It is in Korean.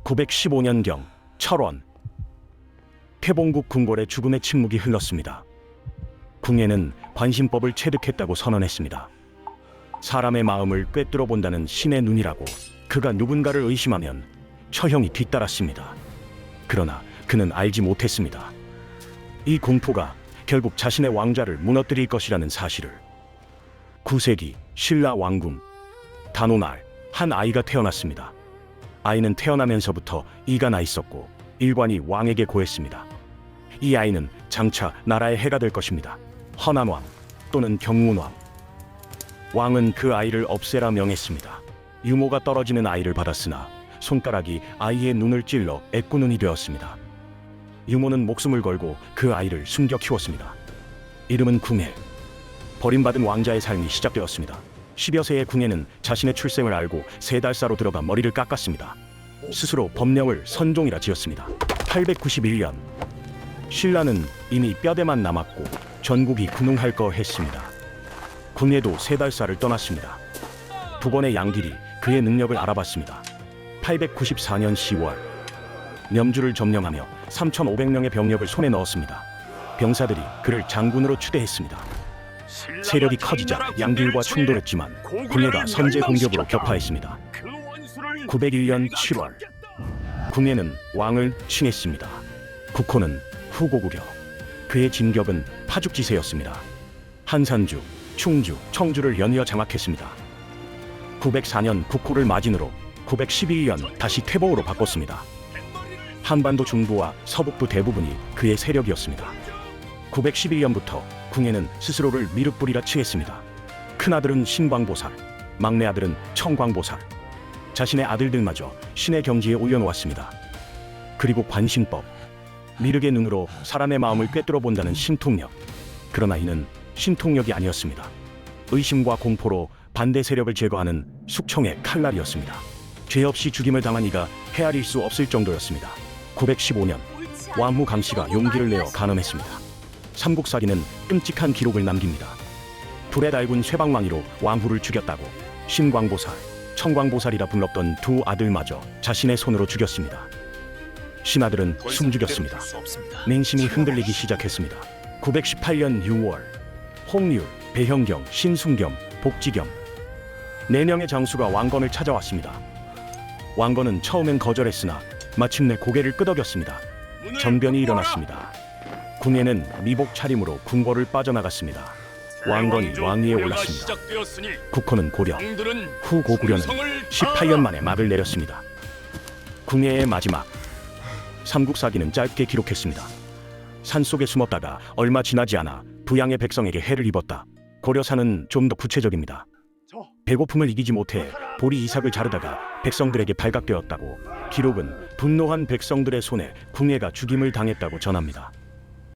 915년경 철원 태봉국 궁궐에 죽음의 침묵이 흘렀습니다. 궁예는 관심법을 체득했다고 선언했습니다. 사람의 마음을 꿰뚫어 본다는 신의 눈이라고 그가 누군가를 의심하면 처형이 뒤따랐습니다. 그러나 그는 알지 못했습니다. 이 공포가 결국 자신의 왕좌를 무너뜨릴 것이라는 사실을. 9세기 신라 왕궁 단오날 한 아이가 태어났습니다. 아이는 태어나면서부터 이가 나 있었고 일관이 왕에게 고했습니다. 이 아이는 장차 나라의 해가 될 것입니다. 허난왕 또는 경운왕. 왕은 그 아이를 없애라 명했습니다. 유모가 떨어지는 아이를 받았으나 손가락이 아이의 눈을 찔러 애꾸눈이 되었습니다. 유모는 목숨을 걸고 그 아이를 숨겨 키웠습니다. 이름은 궁예. 버림받은 왕자의 삶이 시작되었습니다. 10여 세의 궁예는 자신의 출생을 알고 3달사로 들어가 머리를 깎았습니다. 스스로 법령을 선종이라 지었습니다. 891년 신라는 이미 뼈대만 남았고 전국이 군웅할 거 했습니다. 궁예도 3달사를 떠났습니다. 두 번의 양길이 그의 능력을 알아봤습니다. 894년 10월 염주를 점령하며 3,500명의 병력을 손에 넣었습니다. 병사들이 그를 장군으로 추대했습니다. 세력이 커지자 양길과 충돌했지만 궁예가 선제 공격으로 격파했습니다. 901년 7월 궁예는 왕을 칭했습니다. 국호는 후고구려. 그의 진격은 파죽지세였습니다. 한산주, 충주, 청주를 연이어 장악했습니다. 904년 국호를 마진으로 911년 다시 퇴보로 바꿨습니다. 한반도 중부와 서북부 대부분이 그의 세력이었습니다. 911년부터 궁예는 스스로를 미륵불이라 칭했습니다. 큰아들은 신광보살, 막내 아들은 청광보살. 자신의 아들들마저 신의 경지에 올려놓았습니다. 그리고 관심법, 미륵의 눈으로 사람의 마음을 꿰뚫어 본다는 신통력. 그러나 이는 신통력이 아니었습니다. 의심과 공포로 반대 세력을 제거하는 숙청의 칼날이었습니다. 죄 없이 죽임을 당한 이가 헤아릴 수 없을 정도였습니다. 915년 완무 강씨가 용기를 내어 간험했습니다. 삼국사기는 끔찍한 기록을 남깁니다. 불에 달군 쇠방망이로 왕후를 죽였다고 신광보살, 청광보살이라 불렀던 두 아들마저 자신의 손으로 죽였습니다. 신하들은 숨죽였습니다. 맹심이 흔들리기 시작했습니다. 918년 6월 홍률, 배형경, 신순겸, 복지겸 4명의 장수가 왕건을 찾아왔습니다. 왕건은 처음엔 거절했으나 마침내 고개를 끄덕였습니다. 전변이 일어났습니다. 궁예는 미복 차림으로 궁궐을 빠져나갔습니다. 왕건이 왕위에 올랐습니다. 국호는 고려, 후 고구려는 18년 만에 막을 내렸습니다. 궁예의 마지막. 삼국사기는 짧게 기록했습니다. 산속에 숨었다가 얼마 지나지 않아 부양의 백성에게 해를 입었다. 고려사는 좀 더 구체적입니다. 배고픔을 이기지 못해 보리 이삭을 자르다가 백성들에게 발각되었다고. 기록은 분노한 백성들의 손에 궁예가 죽임을 당했다고 전합니다.